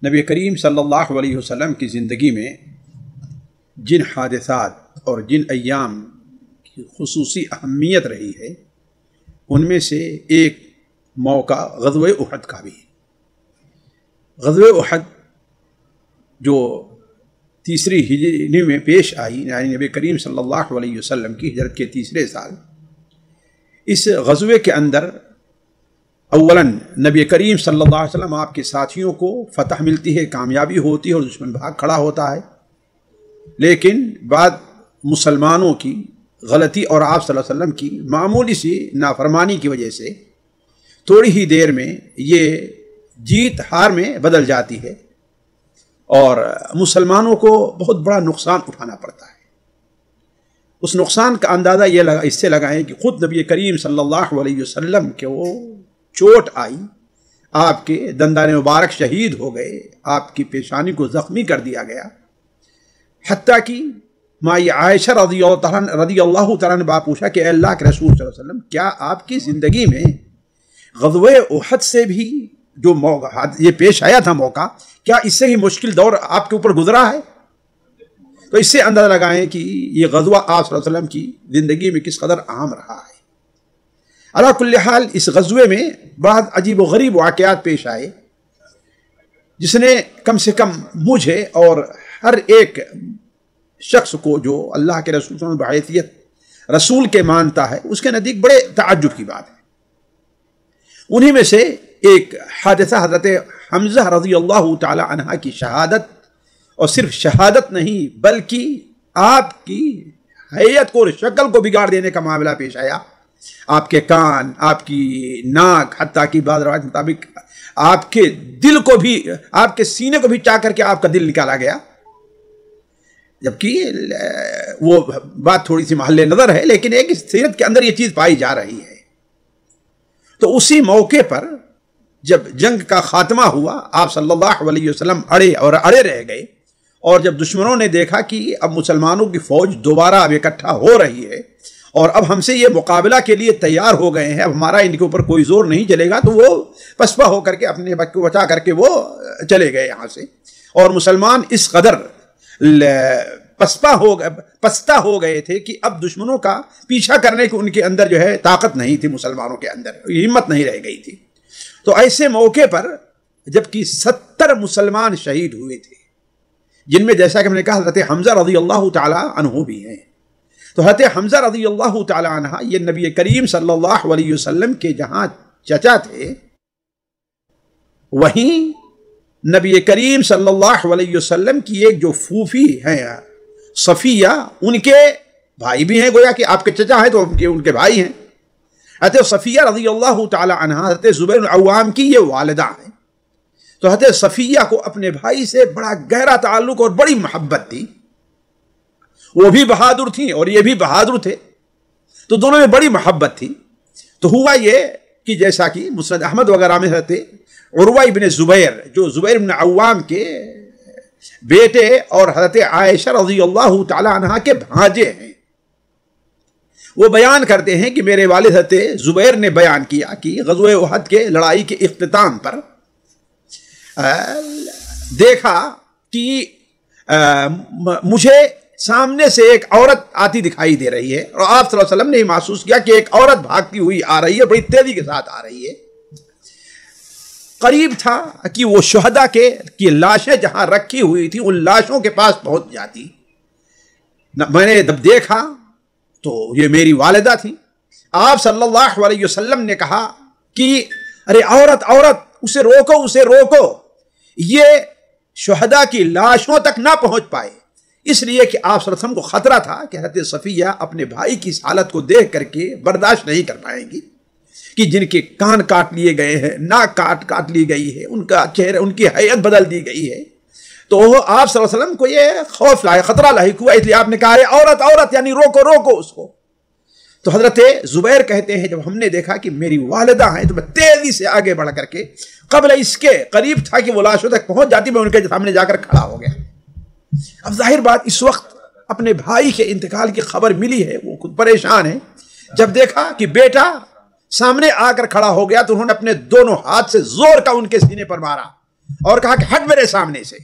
نبی کریم صلی اللہ علیہ وسلم کی زندگی میں جن حادثات اور جن ایام کی خصوصی اہمیت رہی ہے ان میں سے ایک موقع غزوہ احد کا بھی ہے۔ غزوہ احد جو تیسری ہجری میں پیش آئی، یعنی نبی کریم صلی اللہ علیہ وسلم کی ہجرت کے تیسرے سال، اس غزوے کے اندر اولاً نبی کریم صلی اللہ علیہ وسلم آپ کے ساتھیوں کو فتح ملتی ہے، کامیابی ہوتی ہے اور دشمن بھاگ کھڑا ہوتا ہے، لیکن بعد مسلمانوں کی غلطی اور آپ صلی اللہ علیہ وسلم کی معمولی سی نافرمانی کی وجہ سے تھوڑی ہی دیر میں یہ جیت ہار میں بدل جاتی ہے اور مسلمانوں کو بہت بڑا نقصان اٹھانا پڑتا ہے۔ اس نقصان کا اندازہ اس سے لگائیں کہ خود نبی کریم صلی اللہ علیہ وسلم کے وہ چوٹ آئی، آپ کے دندان مبارک شہید ہو گئے، آپ کی پیشانی کو زخمی کر دیا گیا، حتیٰ کہ مائی عائشہ رضی اللہ تعالیٰ نے پوچھا کہ اے اللہ کے رسول صلی اللہ علیہ وسلم، کیا آپ کی زندگی میں غزوہ احد سے بھی جو موقع یہ پیش آیا تھا موقع، کیا اس سے ہی مشکل دور آپ کے اوپر گزرا ہے؟ تو اس سے اندازہ لگائیں کہ یہ غزوہ آپ صلی اللہ علیہ وسلم کی زندگی میں کس قدر اہم رہا ہے۔ علی کل حال اس غزوے میں بہت عجیب و غریب واقعات پیش آئے جس نے کم سے کم مجھے اور ہر ایک شخص کو جو اللہ کے رسول صلی اللہ علیہ وسلم بحیثیت رسول کے مانتا ہے اس کے نزدیک بڑے تعجب کی بات ہے۔ انہی میں سے ایک حادثہ حضرت حمزہ رضی اللہ تعالی عنہ کی شہادت، اور صرف شہادت نہیں بلکہ آپ کی حیت کو اور شکل کو بگاڑ دینے کا معاملہ پیش آیا۔ آپ کے کان، آپ کی ناک، حتیٰ کہ بعض روایت مطابق آپ کے دل کو بھی، آپ کے سینے کو بھی چاہ کر کے آپ کا دل نکالا گیا، جبکہ وہ بات تھوڑی سی محل نظر ہے لیکن ایک سیرت کے اندر یہ چیز پائی جا رہی ہے۔ تو اسی موقع پر جب جنگ کا خاتمہ ہوا، آپ صلی اللہ علیہ وسلم اڑے رہ گئے، اور جب دشمنوں نے دیکھا کہ اب مسلمانوں کی فوج دوبارہ اب اکٹھا ہو رہی ہے اور اب ہم سے یہ مقابلہ کے لیے تیار ہو گئے ہیں، اب ہمارا ان کے اوپر کوئی زور نہیں چلے گا، تو وہ پسپا ہو کر کے اپنے وقت کو بچا کر کے وہ چلے گئے یہاں سے، اور مسلمان اس قدر پستہ ہو گئے تھے کہ اب دشمنوں کا پیچھا کرنے کی ان کے اندر جو ہے طاقت نہیں تھی، مسلمانوں کے اندر ہمت نہیں رہ گئی تھی۔ تو ایسے موقع پر جبکہ 70 مسلمان شہید ہوئے تھے، جن میں جیسا کہ میں نے کہا حضرت حمزہ رضی اللہ تعالی عنہ بھی ہیں، تو حضرت حمزہ رضی اللہ تعالی عنہ یہ نبی کریم صلی اللہ علیہ وسلم کے جہاں چچا تھے، وہیں نبی کریم صلی اللہ علیہ وسلم کی ایک جو پھوپھی ہیں صفیہ، ان کے بھائی بھی ہیں، گویا کہ آپ کے چچا ہیں تو ان کے بھائی ہیں۔ حضرت صفیہ رضی اللہ تعالی عنہ حضرت زبیر بن عوام کی یہ والدہ ہیں، تو حضرت صفیہ کو اپنے بھائی سے بڑا گہرا تعلق اور بڑی محبت تھی، وہ بھی بہادر تھیں اور یہ بھی بہادر تھے، تو دونوں میں بڑی محبت تھی۔ تو ہوا یہ کہ جیسا کہ مسند احمد وغیرہ میں حضرت عروہ بن زبیر، جو زبیر بن عوام کے بیٹے اور حضرت عائشہ رضی اللہ تعالی عنہ کے بھانجے ہیں، وہ بیان کرتے ہیں کہ میرے والد حضرت زبیر نے بیان کیا کہ غزوہ احد کے لڑائی کے اختتام پر دیکھا کہ مجھے سامنے سے ایک عورت آتی دکھائی دے رہی ہے، اور آپ صلی اللہ علیہ وسلم نے محسوس کیا کہ ایک عورت بھاگتی ہوئی آ رہی ہے، بڑی تیزی کے ساتھ آ رہی ہے۔ قریب تھا کہ وہ شہداء کی لاشیں جہاں رکھی ہوئی تھی ان لاشوں کے پاس پہنچ جاتی۔ میں نے جب دیکھا تو یہ میری والدہ تھی۔ آپ صلی اللہ علیہ وسلم نے کہا کہ ارے عورت عورت، اسے روکو اسے روکو، یہ شہداء کی لاشوں تک نہ پہنچ پائے، اس لیے کہ آپ صلی اللہ علیہ وسلم کو خطرہ تھا کہ حضرت صفیہ اپنے بھائی کی اس حالت کو دیکھ کر کے برداشت نہیں کر پائیں گی، کہ جن کے کان کاٹ لیے گئے ہیں، ناک کاٹ لی گئی ہے، ان کا چہرہ، ان کی حیت بدل دی گئی ہے، تو آپ صلی اللہ علیہ وسلم کو یہ خوف لاحق، خطرہ لاحق ہوا، اس لیے آپ نے کہا عورت عورت، یعنی روکو روکو اس کو۔ تو حضرت زبیر کہتے ہیں جب ہم نے دیکھا کہ میری والدہ ہیں تو میں تیزی سے آگے بڑھ کر کے، قبل اس کے قریب تھا کہ وہ لاشوں تک پہنچ جاتی، میں ان کے سامنے جا کر کھڑا ہو گیا۔ اب ظاہر بات اس وقت اپنے بھائی کے انتقال کی خبر ملی ہے، وہ خود پریشان ہے، جب دیکھا کہ بیٹا سامنے آ کر کھڑا ہو گیا تو انہوں نے اپنے دونوں ہاتھ سے زور کا ان کے سینے پر مارا اور کہا کہ ہٹ میرے سامنے سے.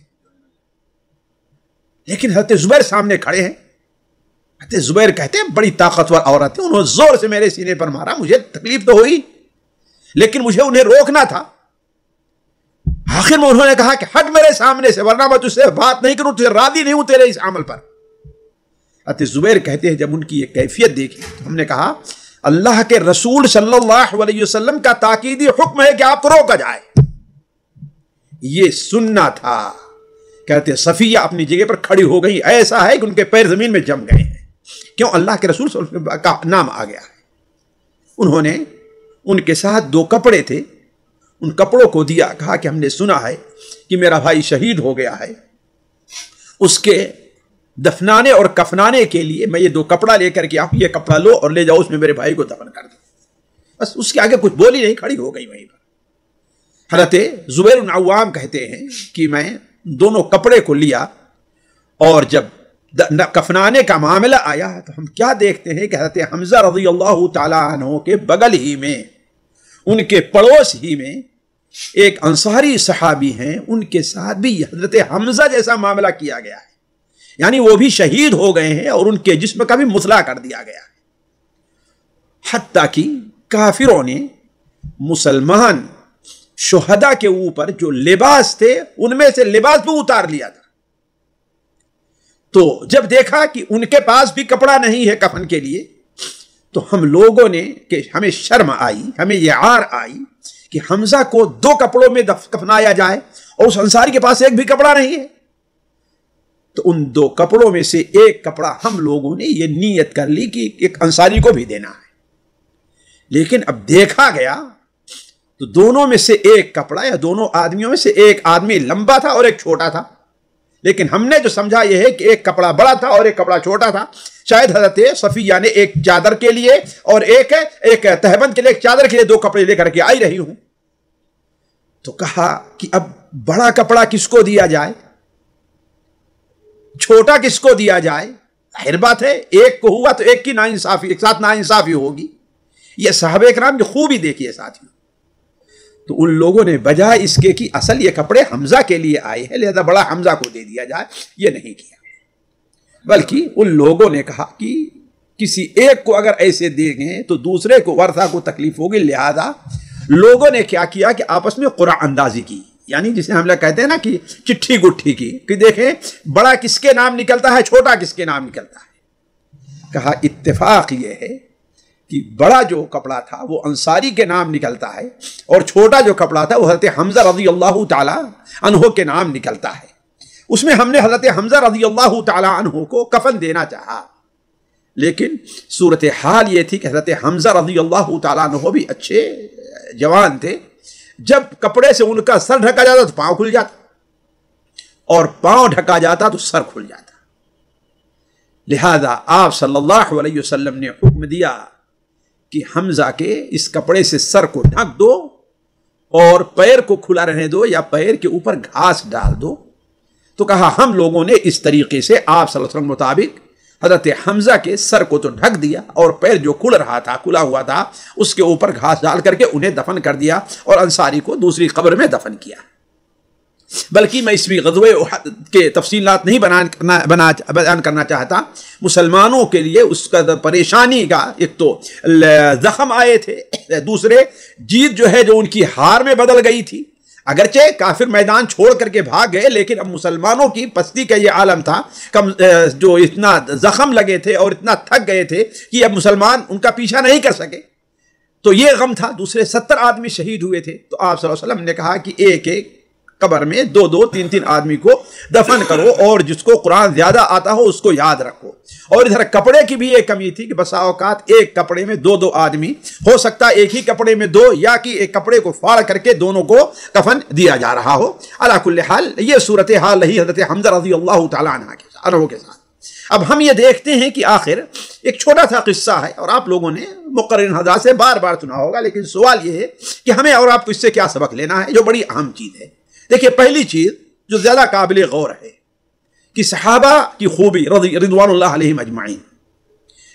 لیکن حضرت زبیر سامنے کھڑے ہیں. حضرت زبیر کہتے ہیں بڑی طاقتور عورت ہے, انہوں نے زور سے میرے سینے پر مارا, مجھے تکلیف تو ہوئی لیکن مجھے انہیں روکنا تھا. آخر میں انہوں نے کہا کہ ہٹ میرے سامنے سے ورنہ میں تجھ سے بات نہیں کروں, تجھے راضی نہیں ہوں تیرے اس عمل پر. حضرت زبیر کہتے ہیں جب ان کی یہ کیفیت دیکھی تو ہم نے کہا اللہ کے رسول صلی اللہ علیہ وسلم کا تاکیدی حکم ہے کہ آپ کو روکا جائے. یہ سننا تھا. کہتے صفیہ اپنی جگہ پر کھڑی ہو گئی, ایسا ہے کہ ان کے پیر زمین میں جم گئے ہیں. کیوں؟ اللہ کے رسول صلی اللہ علیہ وسلم کا نام آ گیا ہے. انہوں نے ان کے ساتھ 2 کپڑے تھے, ان کپڑوں کو دیا, کہا کہ ہم نے سنا ہے کہ میرا بھائی شہید ہو گیا ہے, اس کے دفنانے اور کفنانے کے لیے میں یہ 2 کپڑا لے کر کے آپ یہ کپڑا لو اور لے جاؤ, اس میں میرے بھائی کو دفن کر دو. بس اس کے آگے کچھ بولی نہیں, کھڑی ہو گئی وہیں پر. حضرت زبیر بن عوام کہتے ہیں کہ میں دونوں کپڑے کو لیا اور جب کفنانے کا معاملہ آیا تو ہم کیا دیکھتے ہیں کہ حضرت حمزہ رضی اللہ تعالیٰ عنہ کے بغل ہی میں, ان کے پڑوس ہی میں ایک انصاری صحابی ہیں, ان کے ساتھ بھی حضرت حمزہ جیسا معاملہ کیا گیا ہے. یعنی وہ بھی شہید ہو گئے ہیں اور ان کے جسم کا بھی مسلح کر دیا گیا ہے. حتیٰ کہ کافروں نے مسلمان شہداء کے اوپر جو لباس تھے ان میں سے لباس بھی اتار لیا تھا. تو جب دیکھا کہ ان کے پاس بھی کپڑا نہیں ہے کفن کے لیے تو ہم لوگوں نے کہ ہمیں شرم آئی, ہمیں یہ عار آئی کہ حمزہ کو 2 کپڑوں میں کفنایا جائے اور اس انصاری کے پاس ایک بھی کپڑا نہیں ہے. تو ان 2 کپڑوں میں سے ایک کپڑا ہم لوگوں نے یہ نیت کر لی کہ ایک انصاری کو بھی دینا ہے. لیکن اب دیکھا گیا تو دونوں میں سے ایک کپڑا یا دونوں آدمیوں میں سے ایک آدمی لمبا تھا اور ایک چھوٹا تھا. لیکن ہم نے جو سمجھا یہ ہے کہ ایک کپڑا بڑا تھا اور ایک کپڑا چھوٹا تھا. شاید حضرت صفیہ نے ایک چادر کے لیے اور ایک تہبند کے لیے, ایک چادر کے لیے 2 کپڑے لے کر کے آئی رہی ہوں. تو کہا کہ اب بڑا کپڑا کس کو دیا جائے, چھوٹا کس کو دیا جائے. ظاہر بات ہے ایک کو ہوا تو ایک کی ناانصافی, ایک ساتھ ناانصافی ہوگی. یہ صحابہ کرام کی خوبی دیکھیے ساتھیوں. تو ان لوگوں نے بجائے اس کے کہ اصل یہ کپڑے حمزہ کے لیے آئے ہیں لہذا بڑا حمزہ کو دے دیا جائے, یہ نہیں کیا, بلکہ ان لوگوں نے کہا کہ کسی ایک کو اگر ایسے دیں گے تو دوسرے کو ورثہ کو تکلیف ہوگی. لہذا لوگوں نے کیا کیا کہ آپس میں قرعہ اندازی کی, یعنی جسے ہم لوگ کہتے ہیں نا کہ چٹھی گٹھی کی, کہ دیکھیں بڑا کس کے نام نکلتا ہے, چھوٹا کس کے نام نکلتا ہے. کہا اتفاق یہ ہے کہ بڑا جو کپڑا تھا وہ انصاری کے نام نکلتا ہے اور چھوٹا جو کپڑا تھا وہ حضرت حمزہ رضی اللہ تعالی عنہ کے نام نکلتا ہے. اس میں ہم نے حضرت حمزہ رضی اللہ تعالی عنہ کو کفن دینا چاہا, لیکن صورتحال یہ تھی کہ حضرت حمزہ رضی اللہ تعالی عنہ بھی اچھے جوان تھے. جب کپڑے سے ان کا سر ڈھکا جاتا تو پاؤں کھل جاتا اور پاؤں ڈھکا جاتا تو سر کھل جاتا. لہذا آپ صلی اللہ علیہ وسلم نے حکم دیا کہ حمزہ کے اس کپڑے سے سر کو ڈھک دو اور پیر کو کھلا رہنے دو یا پیر کے اوپر گھاس ڈال دو. تو کہا ہم لوگوں نے اس طریقے سے آپ صلی اللہ علیہ وسلم مطابق حضرت حمزہ کے سر کو تو ڈھک دیا اور پیر جو کھلا ہوا تھا اس کے اوپر گھاس ڈال کر کے انہیں دفن کر دیا اور انصاری کو دوسری قبر میں دفن کیا. بلکہ میں اس بھی غزوہ احد کے تفصیلات نہیں بیان کرنا چاہتا. مسلمانوں کے لیے اس کا پریشانی کا ایک تو زخم آئے تھے, دوسرے جیت جو ہے جو ان کی ہار میں بدل گئی تھی. اگرچہ کافر میدان چھوڑ کر کے بھاگ گئے لیکن اب مسلمانوں کی پستی کا یہ عالم تھا, جو اتنا زخم لگے تھے اور اتنا تھک گئے تھے کہ اب مسلمان ان کا پیچھا نہیں کر سکے. تو یہ غم تھا. دوسرے 70 آدمی شہید ہوئے تھے. تو آپ صلی اللہ علیہ وسلم نے کہا کہ ایک ایک قبر میں 2-2 3-3 آدمی کو دفن کرو اور جس کو قرآن زیادہ آتا ہو اس کو یاد رکھو. اور ادھر کپڑے کی بھی ایک کمی تھی کہ بسا اوقات ایک کپڑے میں 2-2 آدمی, ہو سکتا ایک ہی کپڑے میں 2 یا کہ ایک کپڑے کو پھاڑ کر کے دونوں کو کفن دیا جا رہا ہو. علی کل حال یہ صورتحال رہی حضرت حمزہ رضی اللہ تعالیٰ عنہ کے ساتھ. اب ہم یہ دیکھتے ہیں کہ آخر ایک چھوٹا سا قصہ ہے اور آپ لوگوں نے مقررین حضرات سے بار بار سنا ہوگا, لیکن سوال یہ ہے کہ ہمیں اور آپ کو اس سے کیا سبق لینا ہے, جو بڑی اہم چیز ہے. دیکھیے پہلی چیز جو زیادہ قابل غور ہے کہ صحابہ کی خوبی رضوان اللہ علیہم اجمعین.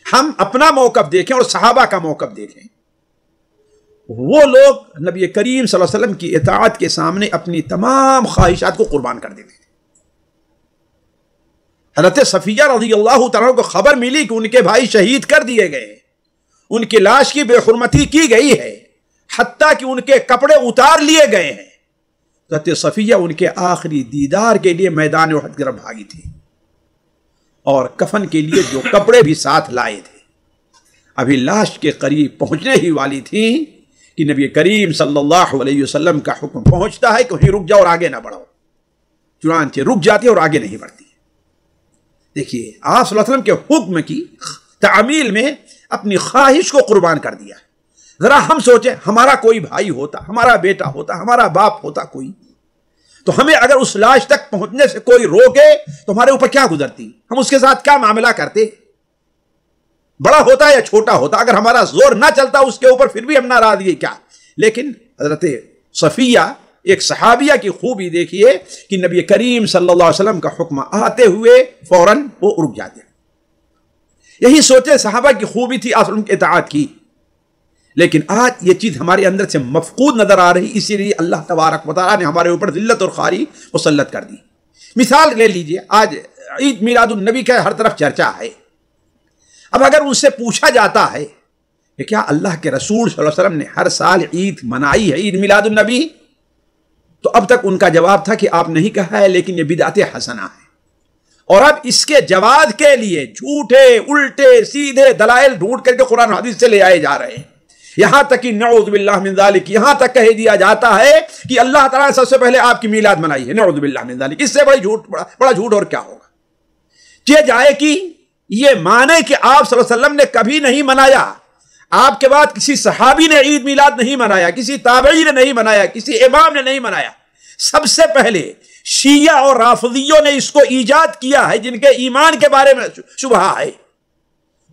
ہم اپنا موقف دیکھیں اور صحابہ کا موقف دیکھیں. وہ لوگ نبی کریم صلی اللہ علیہ وسلم کی اطاعت کے سامنے اپنی تمام خواہشات کو قربان کر دیتے تھے۔ حضرت صفیہ رضی اللہ تعالیٰ کو خبر ملی کہ ان کے بھائی شہید کر دیے گئے، ان کی لاش کی بے حرمتی کی گئی ہے، حتیٰ کہ ان کے کپڑے اتار لیے گئے ہیں۔ حضرت صفیہ ان کے آخری دیدار کے لیے میدان احد کی طرف بھاگی تھی، اور کفن کے لیے جو کپڑے بھی ساتھ لائے تھے، ابھی لاش کے قریب پہنچنے ہی والی تھی کہ نبی کریم صلی اللہ علیہ وسلم کا حکم پہنچتا ہے کہ وہیں رک جاؤ اور آگے نہ بڑھو، چنانچہ رک جاتی اور آگے نہیں بڑھتی۔ دیکھیے آپ صلی اللہ علیہ وسلم کے حکم کی تعمیل میں اپنی خواہش کو قربان کر دیا۔ ذرا ہم سوچیں، ہمارا کوئی بھائی ہوتا، ہمارا بیٹا ہوتا، ہمارا باپ ہوتا کوئی، تو ہمیں اگر اس لاش تک پہنچنے سے کوئی روکے تو ہمارے اوپر کیا گزرتی، ہم اس کے ساتھ کیا معاملہ کرتے؟ بڑا ہوتا یا چھوٹا ہوتا، اگر ہمارا زور نہ چلتا اس کے اوپر پھر بھی ہم ناراضگی کیا۔ لیکن حضرت صفیہ ایک صحابیہ کی خوبی دیکھیے کہ نبی کریم صلی اللہ علیہ وسلم کا حکم آتے ہوئے فوراً وہ رک جاتے۔ یہی سوچے صحابہ کی خوبی تھی آپ کی اطاعت کی، لیکن آج یہ چیز ہمارے اندر سے مفقود نظر آ رہی، اسی لیے اللہ تبارک و تعالیٰ نے ہمارے اوپر ذلت اور خواری مسلط کر دی۔ مثال لے لیجئے، آج عید میلاد النبی کا ہر طرف چرچا ہے۔ اب اگر ان سے پوچھا جاتا ہے کہ کیا اللہ کے رسول صلی اللہ علیہ وسلم نے ہر سال عید منائی ہے، عید میلاد النبی، تو اب تک ان کا جواب تھا کہ آپ نہیں کہا ہے، لیکن یہ بدعت حسنہ ہے۔ اور اب اس کے جواز کے لیے جھوٹے الٹے سیدھے دلائل ڈھونڈ کر کے قرآن حدیث سے لے آئے جا رہے ہیں، یہاں تک کہ نعوذ باللہ من ذالک، یہاں تک کہہ دیا جاتا ہے کہ اللہ تعالیٰ نے سب سے پہلے آپ کی میلاد منائی ہے۔ نعوذ باللہ من ذالک، اس سے بڑا جھوٹ اور کیا ہوگا؟ یہ جائے کہ یہ مانے کہ آپ صلی اللہ علیہ وسلم نے کبھی نہیں منایا، آپ کے بعد کسی صحابی نے عید میلاد نہیں منایا، کسی تابعی نے نہیں منایا، کسی امام نے نہیں منایا، سب سے پہلے شیعہ اور رافضیوں نے اس کو ایجاد کیا ہے، جن کے ایمان کے بارے میں شبہ ہے۔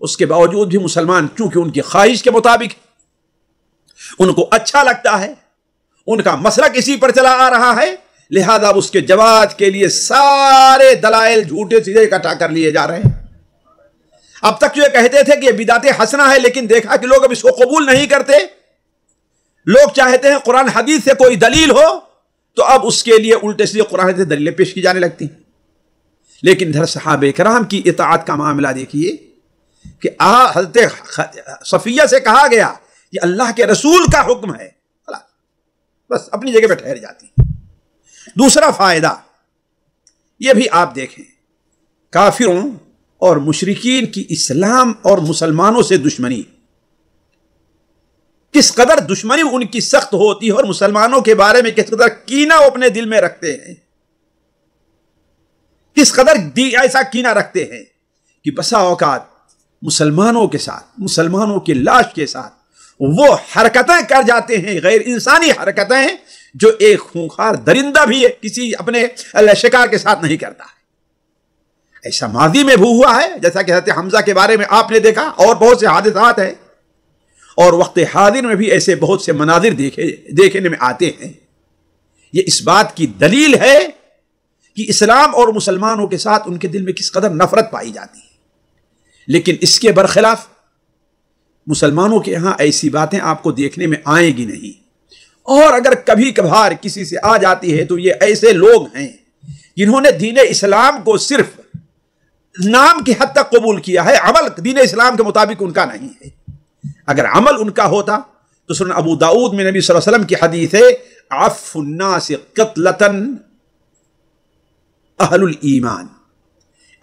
اس کے باوجود بھی مسلمان چونکہ ان کی خواہش کے مطابق ان کو اچھا لگتا ہے، ان کا مسلک اسی پر چلا آ رہا ہے، لہذا اس کے جواز کے لیے سارے دلائل جھوٹے سیدھے اکٹھا کر لیے جا رہے ہیں۔ اب تک جو یہ کہتے تھے کہ یہ بدعت حسنہ ہے، لیکن دیکھا کہ لوگ اب اس کو قبول نہیں کرتے، لوگ چاہتے ہیں قرآن حدیث سے کوئی دلیل ہو تو اب اس کے لیے الٹے سیدھے قرآن سے دلیلیں پیش کی جانے لگتی ہیں۔ لیکن ادھر صحابہ کرام کی اطاعت کا معاملہ دیکھیے کہ حضرت صفیہ سے کہا گیا یہ اللہ کے رسول کا حکم ہے، بس اپنی جگہ پہ ٹھہر جاتی۔ دوسرا فائدہ یہ بھی آپ دیکھیں، کافروں اور مشرکین کی اسلام اور مسلمانوں سے دشمنی، کس قدر دشمنی ان کی سخت ہوتی ہے، اور مسلمانوں کے بارے میں کس قدر کینہ وہ اپنے دل میں رکھتے ہیں، کس قدر ایسا کینہ رکھتے ہیں کہ بسا اوقات مسلمانوں کے ساتھ، مسلمانوں کی لاش کے ساتھ وہ حرکتیں کر جاتے ہیں، غیر انسانی حرکتیں، جو ایک خونخوار درندہ بھی کسی اپنے شکار کے ساتھ نہیں کرتا ہے۔ ایسا ماضی میں بھی ہوا ہے، جیسا کہ حضرت حمزہ کے بارے میں آپ نے دیکھا، اور بہت سے حادثات ہیں، اور وقت حاضر میں بھی ایسے بہت سے مناظر دیکھنے میں آتے ہیں۔ یہ اس بات کی دلیل ہے کہ اسلام اور مسلمانوں کے ساتھ ان کے دل میں کس قدر نفرت پائی جاتی ہے۔ لیکن اس کے برخلاف مسلمانوں کے ہاں ایسی باتیں آپ کو دیکھنے میں آئیں گی نہیں، اور اگر کبھی کبھار کسی سے آ جاتی ہے تو یہ ایسے لوگ ہیں جنہوں نے دین اسلام کو صرف نام کی حد تک قبول کیا ہے، عمل دین اسلام کے مطابق ان کا نہیں ہے۔ اگر عمل ان کا ہوتا تو سنن ابو داؤد میں نبی صلی اللہ علیہ وسلم کی حدیث ہے، عف الناس قتلتن اہل الایمان،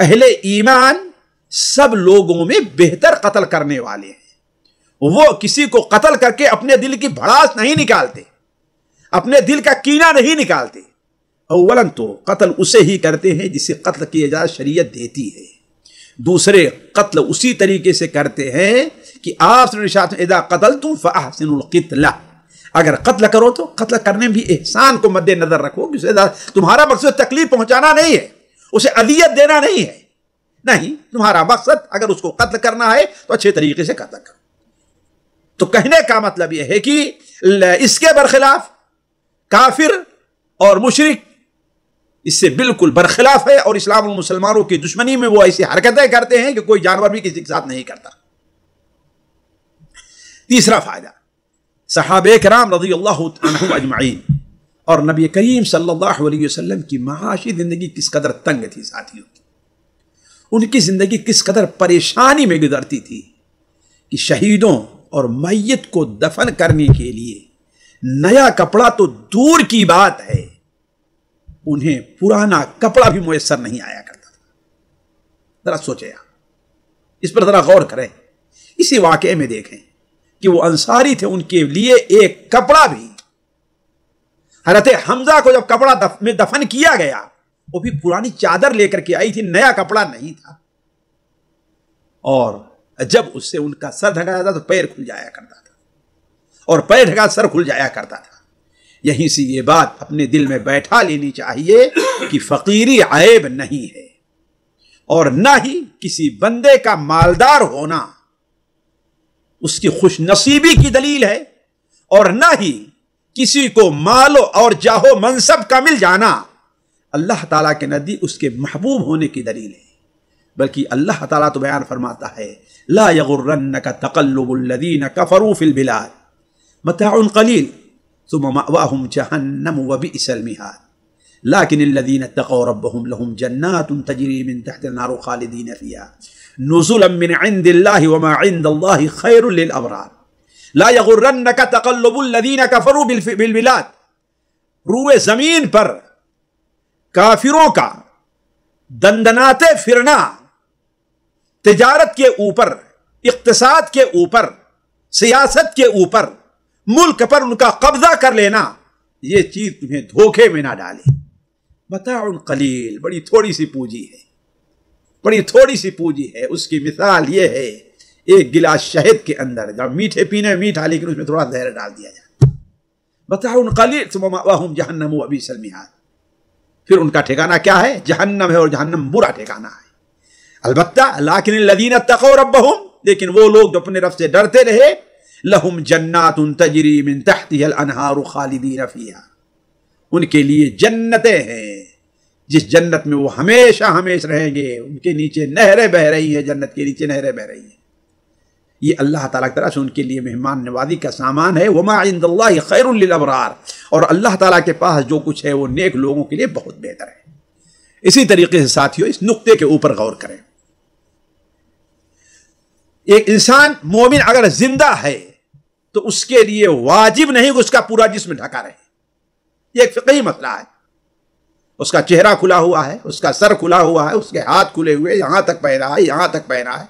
اہل ایمان سب لوگوں میں بہتر قتل کرنے والے ہیں۔ وہ کسی کو قتل کر کے اپنے دل کی بھڑاس نہیں نکالتے، اپنے دل کا کینہ نہیں نکالتے۔ اولاً تو قتل اسے ہی کرتے ہیں جسے قتل کی اجازت شریعت دیتی ہے، دوسرے قتل اسی طریقے سے کرتے ہیں کہ آپ سے ارشاد اذا قتلتم فاحسنوا القتلہ، اگر قتل کرو تو قتل کرنے میں بھی احسان کو مد نظر رکھو، تمہارا مقصد تکلیف پہنچانا نہیں ہے، اسے اذیت دینا نہیں ہے، نہیں، تمہارا مقصد اگر اس کو قتل کرنا ہے تو اچھے طریقے سے قتل کرو۔ تو کہنے کا مطلب یہ ہے کہ اس کے برخلاف کافر اور مشرک اس سے بالکل برخلاف ہے، اور اسلام اور مسلمانوں کی دشمنی میں وہ ایسی حرکتیں کرتے ہیں کہ کوئی جانور بھی کسی کے ساتھ نہیں کرتا۔ تیسرا فائدہ، صحابہ کرام رضی اللہ عنہم اجمعین اور نبی کریم صلی اللہ علیہ وسلم کی معاشی زندگی کس قدر تنگ تھی ساتھیوں کی، ان کی زندگی کس قدر پریشانی میں گزرتی تھی کہ شہیدوں اور میت کو دفن کرنے کے لیے نیا کپڑا تو دور کی بات ہے، انہیں پرانا کپڑا بھی میسر نہیں آیا کرتا تھا۔ ذرا سوچیں آپ، اس پر ذرا غور کریں۔ اسی واقعے میں دیکھیں کہ وہ انصاری تھے، ان کے لیے ایک کپڑا بھی، حضرت حمزہ کو جب کپڑا میں دفن کیا گیا وہ بھی پرانی چادر لے کر کے آئی تھی، نیا کپڑا نہیں تھا، اور جب اس سے ان کا سر ڈھکا جاتا تو پیر کھل جایا کرتا تھا، اور پیر ڈھکا سر کھل جایا کرتا تھا۔ یہیں سے یہ بات اپنے دل میں بیٹھا لینی چاہیے کہ فقیری عیب نہیں ہے، اور نہ ہی کسی بندے کا مالدار ہونا اس کی خوش نصیبی کی دلیل ہے، اور نہ ہی کسی کو مال اور جاہ و منصب کا مل جانا اللہ تعالیٰ کے نزدیک اس کے محبوب ہونے کی دلیل ہے، بلکہ اللہ تعالیٰ تو بیان فرماتا ہے لا یغرنک تقلب الذین کفروا فی البلاد متاع قلیل ثم مأواہم جہنم وبئس المہاد لیکن الذین اتقوا ربهم لهم جنات تجری من تحت النار خالدین فیہا نزلا من عند اللہ وما عند اللہ خیر للابرار لا یغرنک تقلب الذین کفروا بالبلاد، روئے زمین پر کافروں کا دندناتے پھرنا، تجارت کے اوپر، اقتصاد کے اوپر، سیاست کے اوپر، ملک پر ان کا قبضہ کر لینا، یہ چیز تمہیں دھوکے میں نہ ڈالے۔ متاع قلیل، بڑی تھوڑی سی پونجی ہے، بڑی تھوڑی سی پونجی ہے۔ اس کی مثال یہ ہے ایک گلاس شہد کے اندر، جب میٹھے پینے میٹھا لیکن اس میں تھوڑا زہر ڈال دیا جائے۔ متاع قلیل ثم مأواہم جہنم وبئس المہاد، پھر ان کا ٹھکانہ کیا ہے؟ جہنم ہے، اور جہنم برا ٹھکانہ ہے۔ البتہ لیکن الذین اتقوا ربهم، لیکن وہ لوگ جو اپنے رب سے ڈرتے رہے، لہم جنات تجری من تحتها الانہار خالدین فیہا، ان کے لیے جنتیں ہیں جس جنت میں وہ ہمیشہ ہمیشہ رہیں گے، ان کے نیچے نہریں بہ رہی ہیں، جنت کے نیچے نہریں بہ رہی ہیں۔ یہ اللہ تعالیٰ کی طرف سے ان کے لیے مہمان نوازی کا سامان ہے۔ وما عند اللہ خیر للابرار، اور اللہ تعالیٰ کے پاس جو کچھ ہے وہ نیک لوگوں کے لیے بہت بہتر ہے۔ اسی طریقے سے ساتھیوں اس نقطے کے اوپر غور کریں۔ ایک انسان مومن اگر زندہ ہے تو اس کے لیے واجب نہیں کہ اس کا پورا جسم ڈھکا رہے، یہ ایک فقہی مسئلہ ہے۔ اس کا چہرہ کھلا ہوا ہے، اس کا سر کھلا ہوا ہے، اس کے ہاتھ کھلے ہوئے، یہاں تک پہنا ہے، یہاں تک پہنا ہے،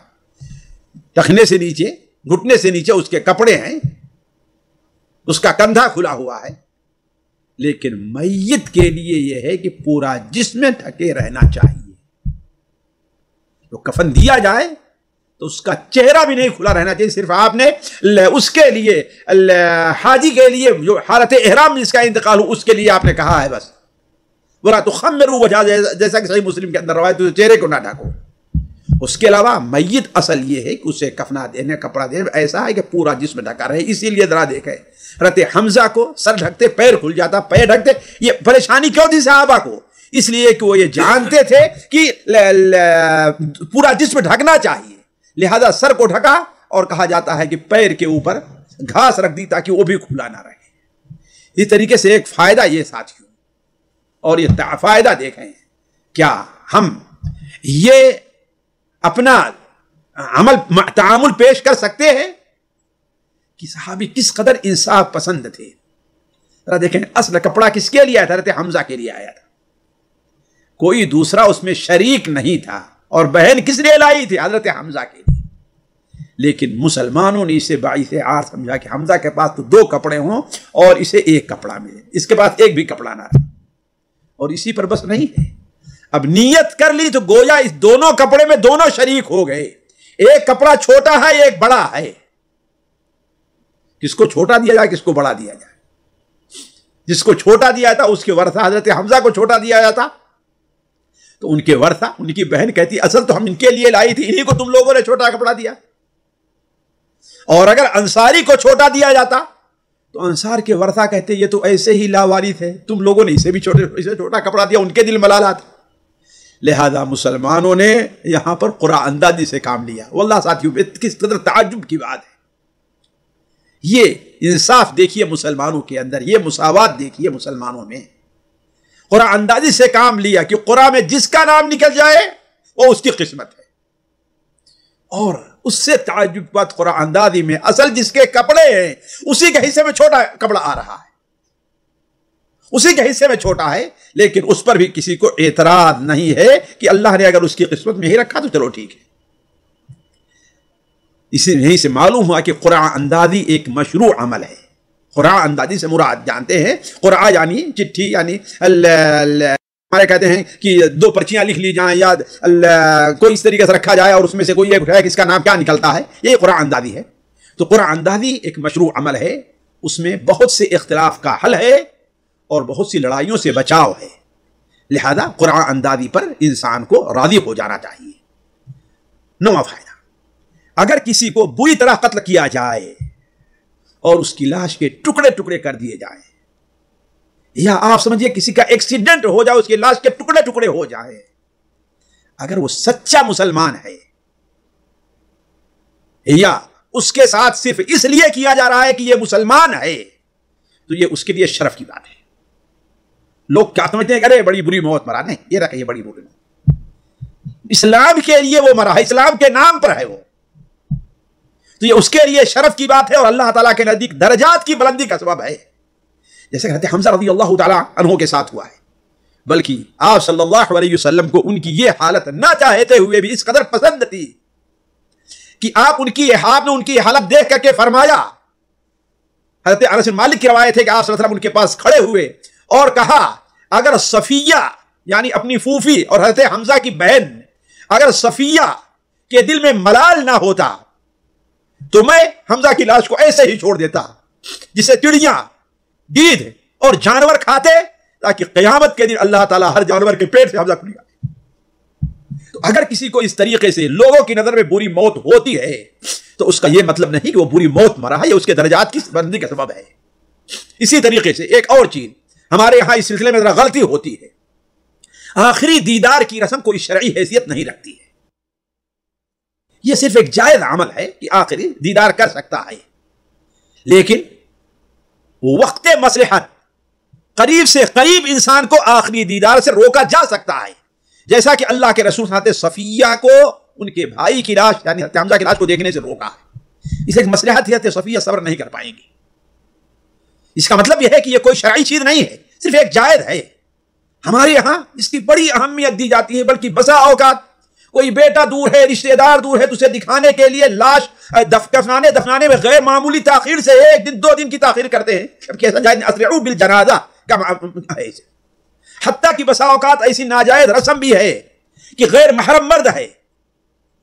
ٹخنے سے نیچے، گھٹنے سے نیچے اس کے کپڑے ہیں، اس کا کندھا کھلا ہوا ہے، لیکن میت کے لیے یہ ہے کہ پورا جسم ڈھکے رہنا چاہیے۔ تو کفن دیا جائے تو اس کا چہرہ بھی نہیں کھلا رہنا چاہیے، صرف آپ نے اس کے لیے حاجی کے لیے جو حالت احرام میں جس کا انتقال ہو اس کے لیے آپ نے کہا ہے بس، وَلَا تُخَمِّرُوا وَجْهَهُ، جیسا کہ صحیح مسلم کے اندر روایت ہے، چہرے کو نہ ڈھکو۔ اس کے علاوہ میت اصل یہ ہے کہ اسے کفنا دینے، کپڑا دینے ایسا ہے کہ پورا جسم ڈھکا رہے۔ اسی لیے ذرا دیکھیں حضرت حمزہ کو سر ڈھکتے پیر کھل جاتا، پیر ڈھکتے، یہ پریشانی کیوں تھی صحابہ کو؟ اس لیے کہ وہ یہ جانتے تھے کہ پورا جسم ڈھکنا چاہیے، لہذا سر کو ڈھکا، اور کہا جاتا ہے کہ پیر کے اوپر گھاس رکھ دی تاکہ وہ بھی کھلا نہ رہے۔ اس طریقے سے ایک فائدہ یہ ساتھیوں، اور یہ فائدہ دیکھیں، کیا ہم یہ اپنا تعامل پیش کر سکتے ہیں کہ صحابی کس قدر انصاف پسند تھے؟ ذرا دیکھیں، اصل کپڑا کس کے لیے آیا تھا؟ حضرت حمزہ کے لیے آیا تھا، کوئی دوسرا اس میں شریک نہیں تھا، اور بہن کس لیے لائی تھی؟ حضرت حمزہ کے لیے۔ لیکن مسلمانوں نے اسے باعث عار سمجھا کہ حمزہ کے پاس تو 2 کپڑے ہوں اور اسے 1 کپڑا ملے، اس کے پاس ایک بھی کپڑا نہ رہے، اور اسی پر بس نہیں ہے، اب نیت کر لی تو گویا اس دونوں کپڑے میں دونوں شریک ہو گئے۔ ایک کپڑا چھوٹا ہے، ایک بڑا ہے، کس کو چھوٹا دیا جائے، کس کو بڑا دیا جائے؟ جس کو چھوٹا دیا تھا اس کے ورثہ حضرت حمزہ کو چھوٹا دیا جاتا تو ان کے ورثہ، ان کی بہن کہتی اصل تو ہم ان کے لیے لائی تھی، انہی کو تم لوگوں نے چھوٹا کپڑا دیا۔ اور اگر انصاری کو چھوٹا دیا جاتا تو انصار کے ورثہ کہتے یہ تو ایسے ہی لاوارث ہے، تم لوگوں نے اسے بھی چھوٹا کپڑا دیا، ان کے دل ملالات۔ لہذا مسلمانوں نے یہاں پر قرآن اندازی سے کام لیا۔ واللہ ساتھیوں کس قدر تعجب کی بات ہے، یہ انصاف دیکھیے مسلمانوں کے اندر، یہ مساوات دیکھیے مسلمانوں میں. قرآن اندازی سے کام لیا کہ قرآن میں جس کا نام نکل جائے وہ اس کی قسمت ہے. اور اس سے تعجب بات قرآن اندازی میں اصل جس کے کپڑے ہیں اسی کے حصے میں چھوٹا کپڑا آ رہا ہے، اسی کے حصے میں چھوٹا ہے، لیکن اس پر بھی کسی کو اعتراض نہیں ہے کہ اللہ نے اگر اس کی قسمت میں ہی رکھا تو چلو ٹھیک ہے. یہیں سے معلوم ہوا کہ قرآن اندازی ایک مشروع عمل ہے. قرآن اندازی سے مراد جانتے ہیں، قرآن یعنی چٹھی، یعنی ہمارے کہتے ہیں کہ 2 پرچیاں لکھ لی جائیں یا کوئی اس طریقے سے رکھا جائے اور اس میں سے کوئی ایک اٹھایا کہ اس کا نام کیا نکلتا ہے، یہ قرآن اندازی ہے. تو قرآن اندازی ایک مشروع عمل ہے، اس میں بہت سے اختلاف کا حل ہے اور بہت سی لڑائیوں سے بچاؤ ہے. لہذا قرآن اندازی پر انسان کو راضی ہو جانا چاہیے. نواں فائدہ، اگر کسی کو بری طرح قتل کیا جائے اور اس کی لاش کے ٹکڑے ٹکڑے کر دیے جائیں، یا آپ سمجھیے کسی کا ایکسیڈنٹ ہو جائے، اس کی لاش کے ٹکڑے ٹکڑے ہو جائیں، اگر وہ سچا مسلمان ہے یا اس کے ساتھ صرف اس لیے کیا جا رہا ہے کہ یہ مسلمان ہے، تو یہ اس کے لیے شرف کی بات ہے. لوگ کیا سمجھتے ہیں کہ ارے بڑی بری موت مرا، نہیں، یہ رکھے یہ بڑی بری موت، اسلام کے لیے وہ مرا ہے، اسلام کے نام پر ہے وہ، تو یہ اس کے لیے شرف کی بات ہے اور اللہ تعالیٰ کے نزدیک درجات کی بلندی کا سبب ہے. جیسے کہتے ہیں حمزہ رضی اللہ تعالیٰ عنہ کے ساتھ ہوا ہے، بلکہ آپ صلی اللہ علیہ وسلم کو ان کی یہ حالت نہ چاہتے ہوئے بھی اس قدر پسند تھی کہ آپ ان کی حالت دیکھ کر کے فرمایا. حضرت انس بن مالک کی روایت ہے کہ آپ صلی اللہ علیہ وسلم ان کے پاس کھڑے ہوئے اور کہا اگر صفیہ یعنی اپنی پھوپھی اور حضرت حمزہ کی بہن، اگر صفیہ کے دل میں ملال نہ ہوتا تو میں حمزہ کی لاش کو ایسے ہی چھوڑ دیتا جسے چڑیاں، گیدڑ اور جانور کھاتے، تاکہ قیامت کے دن اللہ تعالیٰ ہر جانور کے پیٹ سے حمزہ کو نکالے. تو اگر کسی کو اس طریقے سے لوگوں کی نظر میں بری موت ہوتی ہے تو اس کا یہ مطلب نہیں کہ وہ بری موت مرا ہے، یہ اس کے درجات کی بلندی کا سبب ہے. اسی طریقے سے ایک اور چیز ہمارے یہاں اس سلسلے میں ذرا غلطی ہوتی ہے، آخری دیدار کی رسم کوئی شرعی حیثیت نہیں رکھتی ہے. یہ صرف ایک جائز عمل ہے کہ آخری دیدار کر سکتا ہے، لیکن وقت مصلحت قریب سے قریب انسان کو آخری دیدار سے روکا جا سکتا ہے، جیسا کہ اللہ کے رسول حضرت صفیہ کو ان کے بھائی کی لاش یعنی حضرت حمزہ کی لاش کو دیکھنے سے روکا ہے. اسے ایک مصلحت حضرت صفیہ صبر نہیں کر پائیں گی. اس کا مطلب یہ ہے کہ یہ کوئی شرعی چیز نہیں ہے، صرف ایک جائز ہے. ہمارے یہاں اس کی بڑی اہمیت دی جاتی ہے، بلکہ بسا اوقات کوئی بیٹا دور ہے، رشتہ دار دور ہے، تو اسے دکھانے کے لیے لاش دفنانے میں غیر معمولی تاخیر سے 1 دن 2 دن کی تاخیر کرتے ہیں. اسرعوا بالجنازہ کا ہے، حتیٰ کہ بسا اوقات ایسی ناجائز رسم بھی ہے کہ غیر محرم مرد ہے،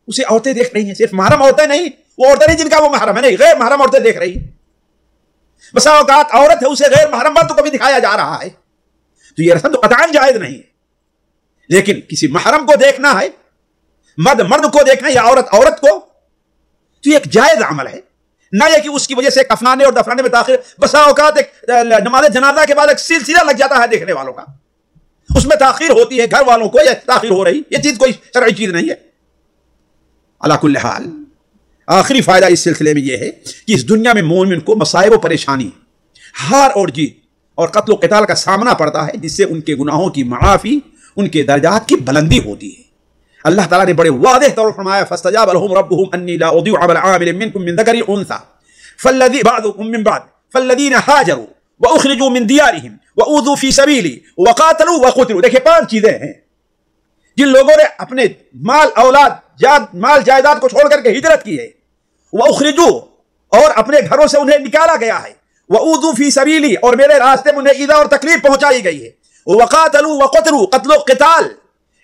اسے عورتیں دیکھ رہی ہیں، صرف محرم عورتیں نہیں، وہ عورتیں نہیں جن کا وہ محرم ہے، نہیں، غیر محرم عورتیں دیکھ رہی ہیں. بسا اوقات عورت ہے، اسے غیر محرم مرد کو بھی دکھایا جا رہا ہے. تو یہ رسم تو قطعاً جائز نہیں ہے، لیکن کسی محرم کو دیکھنا ہے، مرد کو دیکھنا یا عورت کو، تو یہ ایک جائز عمل ہے. نہ یہ کہ اس کی وجہ سے کفنانے اور دفنانے میں تاخیر، بسا اوقات ایک نماز جنازہ کے بعد ایک سلسلہ لگ جاتا ہے دیکھنے والوں کا، اس میں تاخیر ہوتی ہے، گھر والوں کو یہ تاخیر ہو رہی، یہ چیز کوئی شرعی چیز نہیں ہے. علی کل حال آخری فائدہ اس سلسلے میں یہ ہے کہ اس دنیا میں مومن کو مصائب و پریشانی، ہار اور جیت اور قتل و قتال کا سامنا پڑتا ہے، جس سے ان کے گناہوں کی معافی، ان کے درجات کی بلندی ہوتی ہے. اللہ تعالیٰ نے بڑے واضح طور پر فرمایا فاستجاب لهم ربهم انی لا اضيع عمل عامل منکم من ذکر انثى بعضکم من بعض فالذین هاجروا واخرجوا من دیارهم واوذوا فی سبیلی وقاتلوا وقتلوا. دیکھیں 5 چیزیں ہیں جن لوگوں نے اپنے مال جائیداد کو چھوڑ کر کے ہجرت کی ہے، واخرجوا اور اپنے گھروں سے انہیں نکالا گیا ہے، واوذوا فی سبیلی اور میرے راستے میں انہیں ایذا اور تکلیف پہنچائی گئی ہے، وقاتلوا وقتلوا قتل و قتال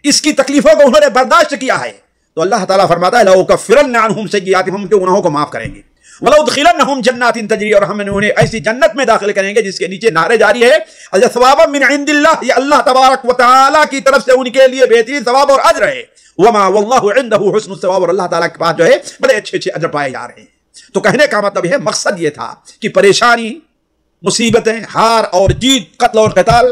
اس کی تکلیفوں کو انہوں نے برداشت کیا ہے. تو اللہ تعالیٰ فرماتا ہے لَأُكَفِّرَنَّ عَنْهُمْ سَيِّئَاتِهِمْ، ہم ان کے گناہوں کو معاف کریں گے، وَلَأُدْخِلَنَّهُمْ جَنَّاتٍ تَجْرِي اور ہم انہیں ایسی جنت میں داخل کریں گے جس کے نیچے نہریں جاری ہے، ثوابا من عند اللہ، یہ اللہ تبارک و تعالیٰ کی طرف سے ان کے لیے بہترین ثواب اور اجر ہے. وما واللہ عنده حسن الثواب، اور اللہ تعالیٰ کے پاس جو ہے بڑے اچھے اجر پائے جا رہے ہیں. تو کہنے کا مطلب ہے، مقصد یہ تھا کہ پریشانی، مصیبتیں، ہار اور جیت، قتل اور قتال،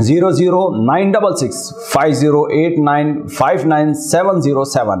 009665089595707।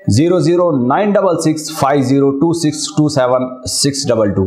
00966502627